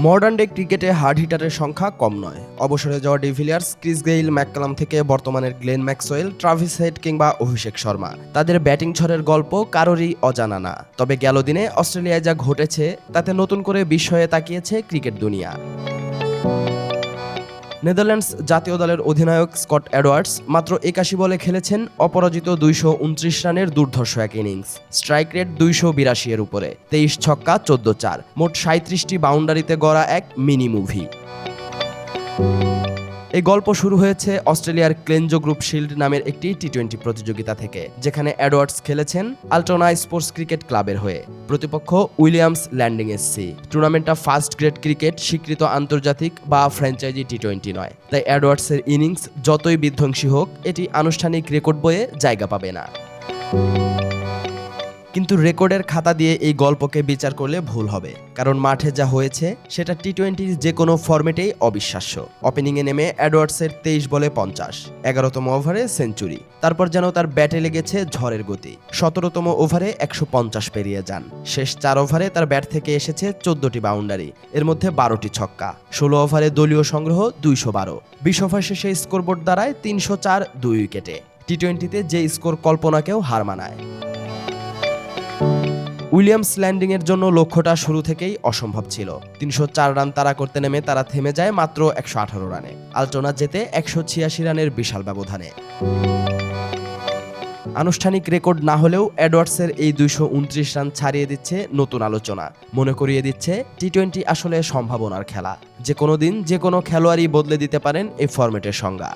Modern day ক্রিকেটে hard হিটারের সংখ্যা কম নয়। অবসরে যাওয়া ডিভিলিয়ার্স, ক্রিস গেইল, ম্যাককালাম থেকে বর্তমানের গ্লেন ম্যাক্সওয়েল, ট্রাভিস হেড কিংবা অভিষেক শর্মা, তাদের ব্যাটিং ঝড়ের গল্প কারোরই অজানা না। তবে গেল দিনে অস্ট্রেলিয়ায় যা ঘটেছে তাতে নতুন করে বিস্ময়ে তাকিয়েছে ক্রিকেট দুনিয়া। নেদারল্যান্ডস জাতীয় দলের অধিনায়ক স্কট এডওয়ার্ডস মাত্র ৮১ বলে খেলেছেন অপরাজিত ২২৯ রানের দুর্ধর্ষ এক ইনিংস। স্ট্রাইক রেট ২৮২ এর উপরে, ২৩ ছক্কা ১৪ চার, মোট ৩৭টি বাউন্ডারিতে গড়া এক মিনি মুভি। এই গল্প শুরু হয়েছে অস্ট্রেলিয়ার ক্লেনজো গ্রুপ শিল্ড নামের একটি টি-20 প্রতিযোগিতা থেকে, যেখানে এডওয়ার্ডস খেলেছেন আল্টোনা স্পোর্টস ক্রিকেট ক্লাবের হয়ে। প্রতিপক্ষ উইলিয়ামস ল্যান্ডিং এসসি। টুর্নামেন্টটা ফার্স্ট গ্রেড ক্রিকেট, স্বীকৃত আন্তর্জাতিক বা ফ্র্যাঞ্চাইজি টি-20 নয়, তাই এডওয়ার্ডসের ইনিংস যতই বিধ্বংসী হোক, এটি আনুষ্ঠানিক রেকর্ড বইয়ে জায়গা পাবে না। কিন্তু রেকর্ডের খাতা দিয়ে এই গল্পকে বিচার করলে ভুল হবে, কারণ মাঠে যা হয়েছে সেটা টি-20 যে কোনো ফরম্যাটেই অবিশ্বাস্য। ওপেনিংয়ে নেমে এডওয়ার্ডসের 23 বলে 50, 11তম ওভারে সেঞ্চুরি, তারপর যেন তার ব্যাটে লেগেছে ঝড়ের গতি। 17তম ওভারে 150 পেরিয়ে যান। শেষ 4 ওভারে তার ব্যাট থেকে এসেছে 14টি বাউন্ডারি, এর মধ্যে 12টি ছক্কা। 16 ওভারে দলীয় সংগ্রহ 212। 20 ওভার শেষে স্কোরবোর্ড দাঁড়ায় 304, 2 উইকেটে। টি-20তে যে স্কোর কল্পনাকেও হার মানায়। উইলিয়ামস ল্যান্ডিংয়ের জন্য লক্ষ্যটা শুরু থেকেই অসম্ভব ছিল। 304 রান তাড়া করতে নেমে তারা থেমে যায় মাত্র 118 রানে, আল্টোনা জেতে 186 রানের বিশাল ব্যবধানে। আনুষ্ঠানিক রেকর্ড না হলেও এডওয়ার্ডসের এই 229 রান ছাড়িয়ে দিচ্ছে নতুন আলোচনা। মনে করিয়ে দিচ্ছে টি-20 আসলে সম্ভাবনার খেলা, যে কোনো দিন যে কোনো খেলোয়াড়ই বদলে দিতে পারেন এই ফরম্যাটের সংজ্ঞা।